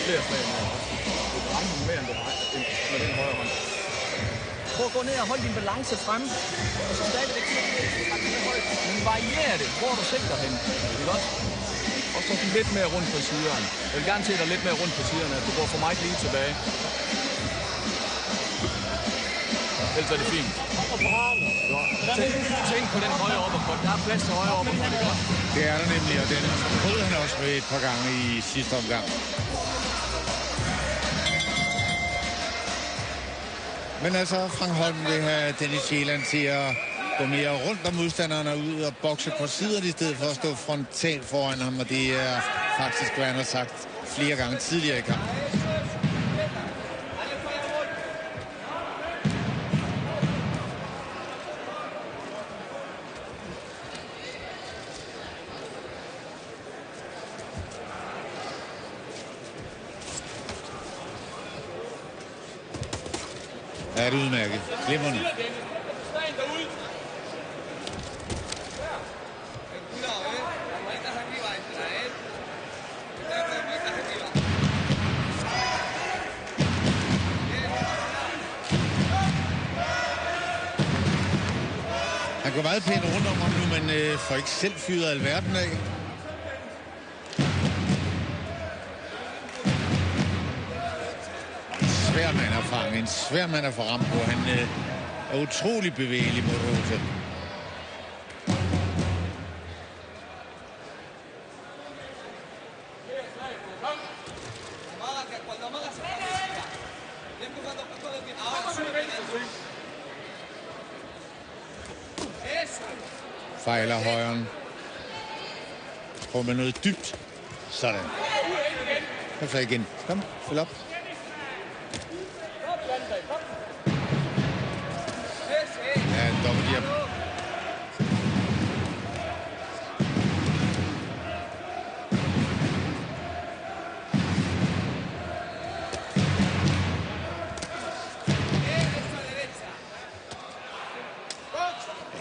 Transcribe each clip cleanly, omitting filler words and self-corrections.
flere slag med. Du kan ramme mere end med den højre hånd. Prøv at gå ned og holde din balance frem. Og så stadigvæk men varier det, hvor du sigter hen. Ikke også? Og så lidt mere rundt på siderne. Jeg vil gerne se dig lidt mere rundt på siderne, at du går for meget lige tilbage. Ellers er det fint. Tænk på den højre uppercut. Der er plads til højre uppercut, ikke også? Det er der nemlig, og den prøvede han også med et par gange i sidste omgang. Men altså, Frank Holm vil have Dennis Sjælland til at gå mere rundt om modstanderne og ud og bokse på siderne i stedet for at stå frontalt foran ham, og det er faktisk, hvad han har sagt flere gange tidligere i kampen. Ja, det er udmærket. Glimrende. Han går meget pænt rundt om ham nu, men får ikke selv fyret alverden af. Svær mand at fange, en svær mand at få ramt på. Han er utrolig bevægelig mod Rosa. Fejler højren. Prøv med noget dybt. Sådan. Kom så igen. Kom, følg op. Ja, en dobbelthjælp.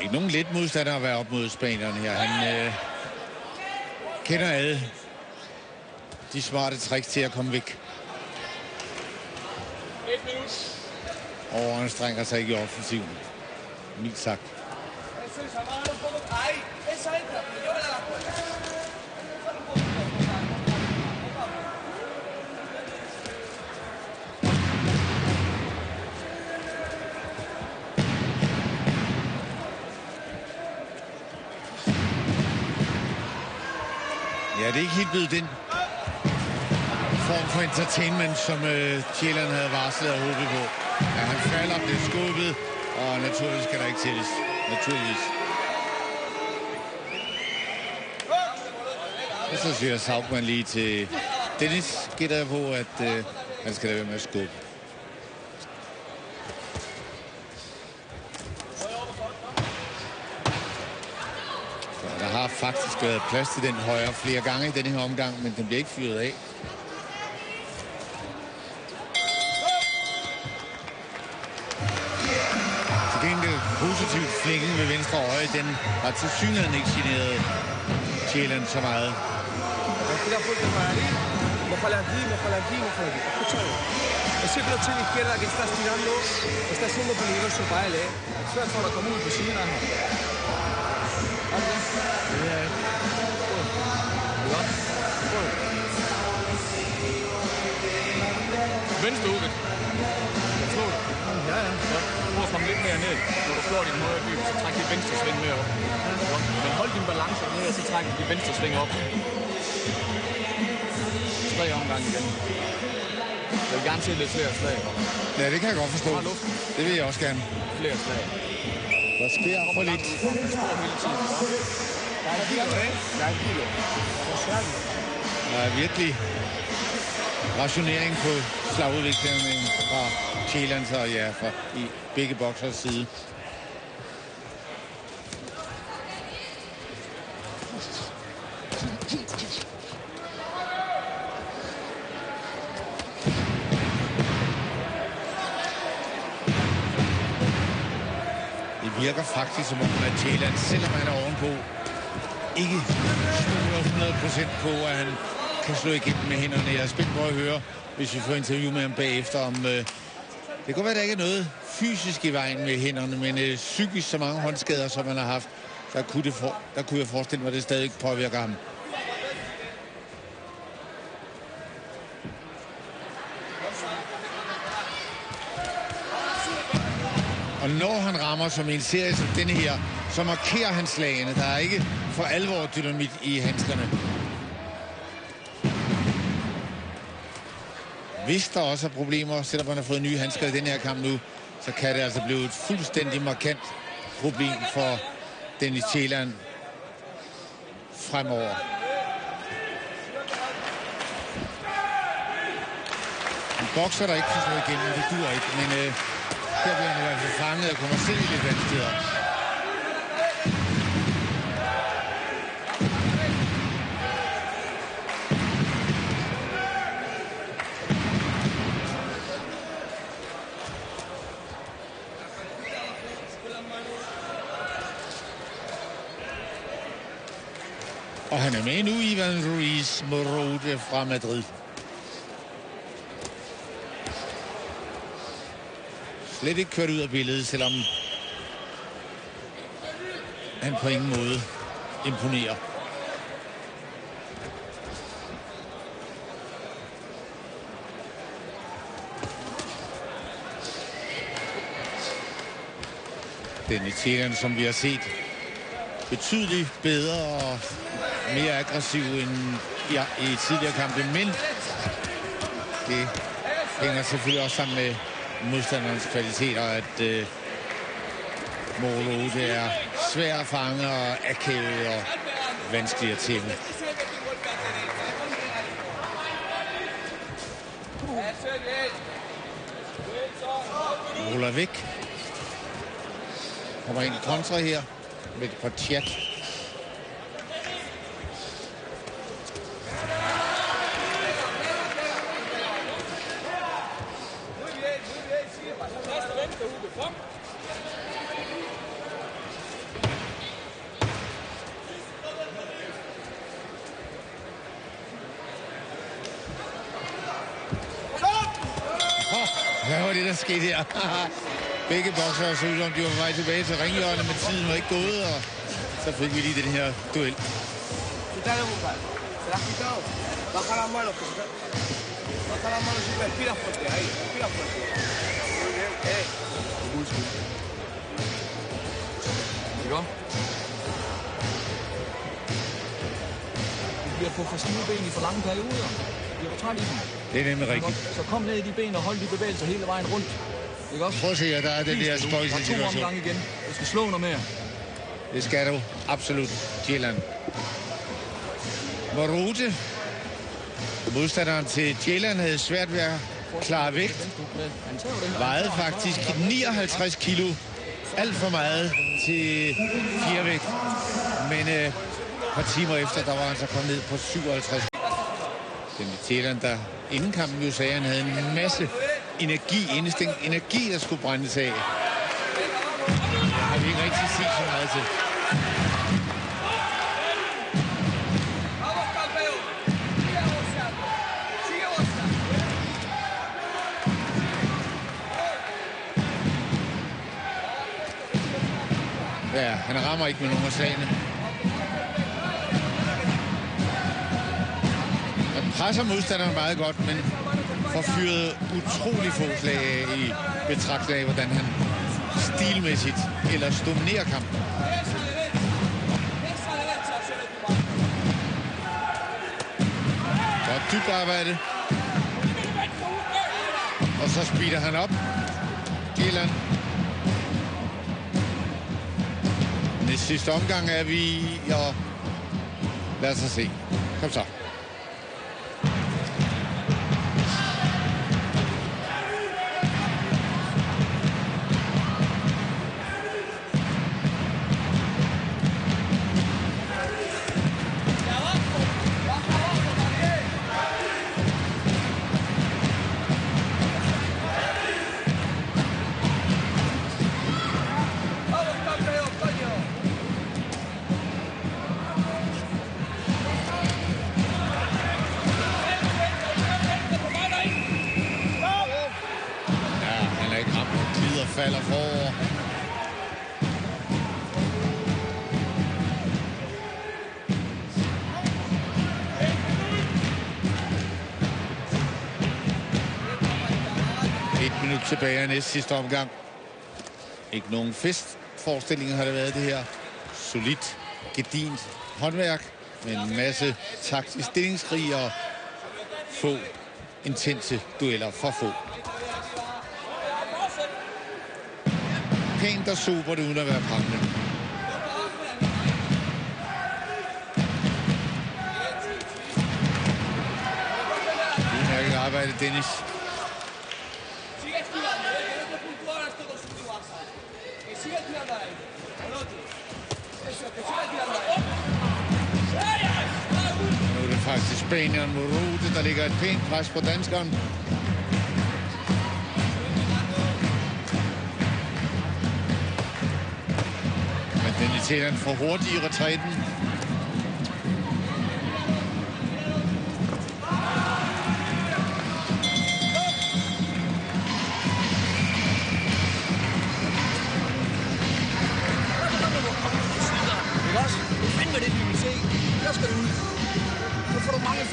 Ikke nogen let modstander at være op mod spanierne her. Han kender alle de smarte tricks til at komme væk. Og anstrenger sig ikke i offensiven. Mildt sagt. Ja, det er ikke helt blevet den form for entertainment, som Sjælland havde varslet og håbet på. Ja, han falder, bliver skubbet, og naturligvis skal der ikke tælles. Naturligvis. Og så siger Saugman lige til Dennis, gætter jeg på, at han skal lade være med at skubbe. Så der har faktisk været plads til den højre flere gange i denne her omgang, men den bliver ikke fyret af. Positivt flækken ved venstre øje, den har til synligheden ikke generet Sjælland så meget. Ese bloque de izquierda que estás tirando está siendo peligroso para él, ¿eh? Svært for at komme ud på siden af ham. Venstre ude. Slå det. Ja. Prøv at komme lidt mere ned. Når du slår din højre dyb, så træk dit venstre sving mere op. Men hold din balance ned, og så træk dit venstre sving op. 3 omgange igen. Jeg vil gerne se lidt flere slag. Ja, det kan jeg godt forstå. Det vil jeg også gerne. Flere slag. Der sker for lidt. Der er virkelig rationering på slagudviklingen fra Sjælland, så ja, fra i begge boksers side. Det virker faktisk som om, at Sjælland, selvom han er ovenpå, ikke smuler 100% på, at han kan slå igennem med hænderne. Jeg er spændt på at høre, hvis vi får interview med ham bagefter, om det kan være, at der ikke er noget fysisk i vejen med hænderne, men psykisk så mange håndskader, som han har haft, der kunne jeg forestille mig, at det stadig påvirker ham. Og når han rammer som en serie som denne her, så markerer han slagene. Der er ikke for alvor dynamit i handskerne. Hvis der også er problemer, selvom man har fået nye handsker i denne her kamp nu, så kan det altså blive et fuldstændig markant problem for Dennis Thielmann fremover. En bokser, der ikke kan slå igennem, det duer ikke, men her bliver han i hvert fald fanget og kommer selv i lidt vanskeligheder. Og han er med nu, Ivan Ruiz Moreau fra Madrid. Slet ikke kørt ud af billedet, selvom han på ingen måde imponerer. Dennis Thielmann, som vi har set, betydeligt bedre og mere aggressiv end i tidligere kampe, men det hænger selvfølgelig også sammen med modstanderens kvaliteter, at Moreau, det er svær at fange og akavet og vanskelig at tæmme. Ruller væk. Kommer ind i kontra her med et par chat. Hvad var det, der skete her? Begge boksere så ud som de var på vej tilbage til ringhjørnet, men tiden var ikke gået, og så fik vi lige den her duel. Vi bliver på for stive ben i for lange perioder. Vi er på træt i dem. Det er nemlig rigtigt. Så kom ned i de ben og hold de bevægelser hele vejen rundt. Prøv at se, at der er den der spøjelsessituation. Og 2 omgange igen. Du skal slå noget mere. Det skal du absolut, Thielmann. Morute, modstanderen til Thielmann, havde svært ved at klare vægt. Vejede faktisk 59 kilo. Alt for meget til fjervægt. Men et par timer efter, der var han så kommet ned på 57. Dennis Thielmann, der inden kampen jo sagde, at han havde en masse energi, der skulle brændes af. Det har vi ikke rigtig set så meget til. Ja, han rammer ikke med nogen af slagene. Han presser modstanderen meget godt, men får fyret utrolig få slag af i betragtning af, hvordan han stilmæssigt ellers dominerer kampen. Godt dybt arbejde. Og så speeder han op. Thielmann. Næste sidste omgang er vi... Og lad os se. Kom så. forover. Et minut tilbage af næste sidste omgang. Ikke nogen festforestilling har det været, det her. Solidt, gedint håndværk med en masse taktisk stillingskrig og få intense dueller for få. Pænt og sobert uden at være prangende. Udmærket arbejde, Dennis. Nu er det faktisk Spanien mod Rode, der ligger et pænt pres på danskeren. Men den Italien får hurtigt i retræten.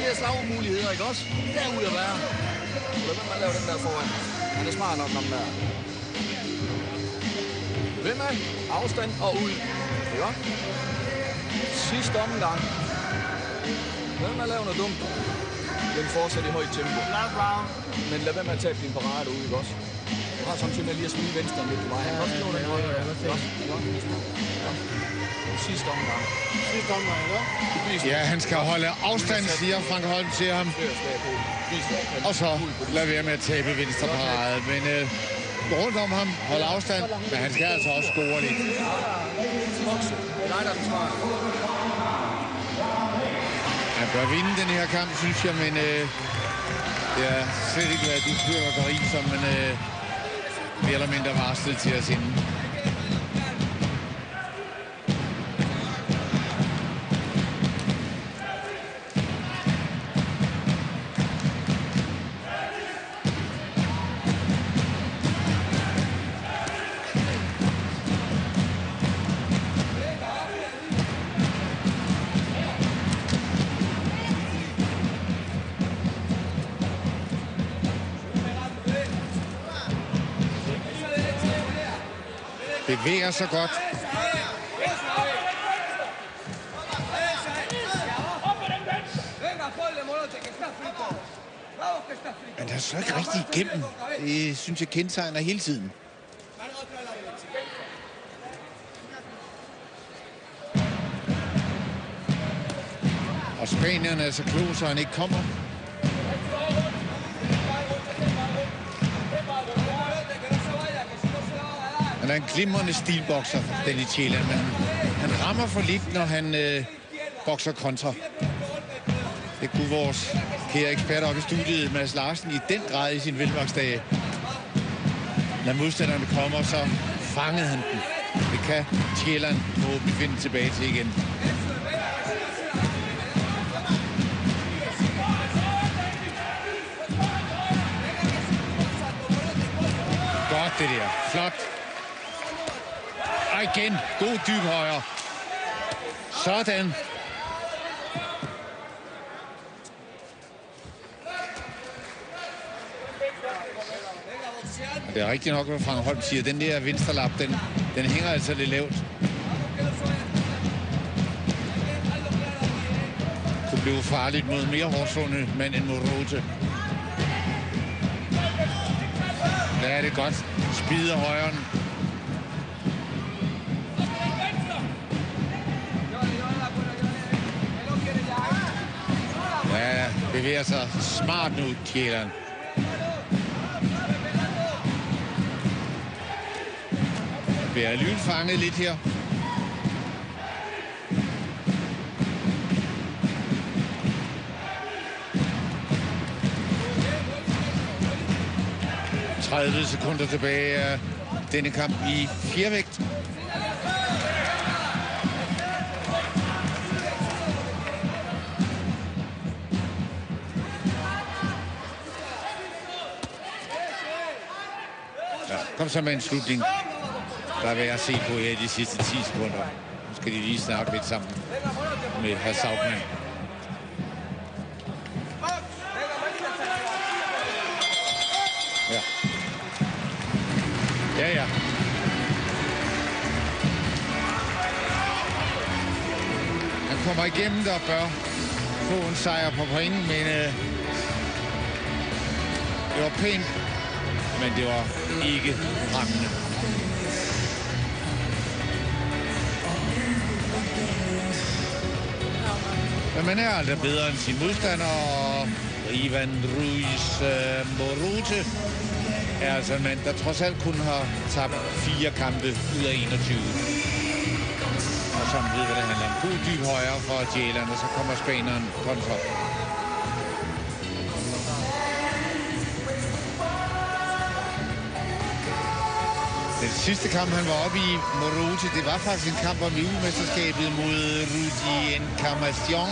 Flere slagmuligheder, ikke også? Derude at være. Lad være med at lave den der foran. Han er smart nok, ham der. Ved med afstand og ud. Ikke også? Sidste omgang. Lad være med at lave noget dumt. Den fortsætter i højt tempo. Men lad være med at tabe din parade ud, ikke også? Du har samtidig med lige at smide venstre lidt på vej. Han kan også slå den højre. Sidste omgang. Ja, han skal holde afstand, siger Frank Holm til ham. Og så lad være med at tabe venstre parade. Men gå rundt om ham, holde afstand, men han skal altså også score lidt. Han bør vinde den her kamp, synes jeg, men det er slet ikke været det fyrværkeri, som man mere eller mindre varslet til at sende. Bevæger sig godt. Men der er så ikke rigtig igennem. Det synes jeg kendetegner hele tiden. Og spanierne er så kloge, så han ikke kommer. Han er en glimrende stilbokser, den i Chile, men han rammer for lidt, når han bokser kontra. Det kunne vores kære ekspert op i studiet, Mads Larsen, i den grad i sin velvæksdage. Når modstanderne kommer, så fangede han den. Det kan Chile forhåbentlig finde tilbage til igen. Godt det der. Flot. Og igen, god dyb højre. Sådan. Og det er rigtigt nok, hvad Frank Holm siger. Den der venstrelap, den hænger altså lidt lavt. Det blev farligt mod mere hårdslående mand end mod Rode. Der er det godt. Spider højren. Ja, bevæger sig smart nu, Kjelleren. Bliver alligevel fanget lidt her. – 30 sekunder tilbage af denne kamp i fjervægt. kom så med en slutning, der er værd at se på her de sidste 10 sekunder. Nu skal de lige snakke lidt sammen med hr. Saugmann. Ja. Ja. Han kommer igennem der bør få en sejr på point, men det var pænt, men det var ikke prangende. Men man er aldrig bedre end sin modstander, og Ivan Ruiz Moruti er altså en mand, der trods alt kun har tabt 4 kampe ud af 21. Og som ved, hvad det handler om. God dyb højre for Jalen, og så kommer spanieren kontra. Den sidste kamp, han var oppe i Moruti, det var faktisk en kamp om EU-mesterskabet mod Rudi Encarnacion.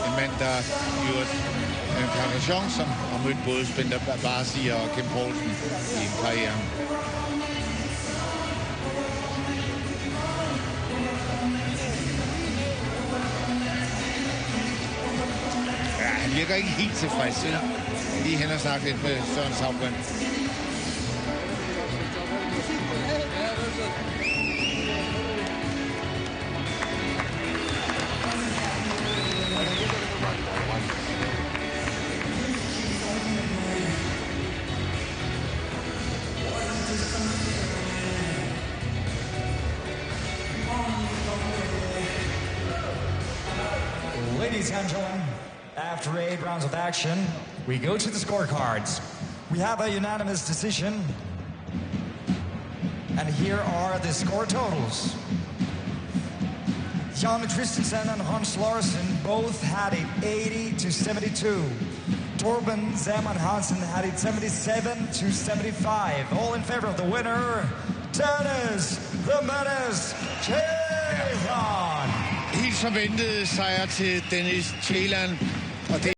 En mand, der gjorde Encarnacion, som har mødt både Spender Barsi og Kim Poulsen i karrieren. Ja, han virker ikke helt tilfreds. Lige hen og snakke lidt med Søren Saugmann. Ladies and gentlemen, after 8 rounds of action, we go to the scorecards. We have a unanimous decision. And here are the score totals. Jan Christensen and Hans Larsen both had it 80-72. Torben Zeman Hansen had it 77-75. All in favor of the winner, Dennis the Menace Ceylan. Helt som ventet sejr til Dennis Ceylan. Og det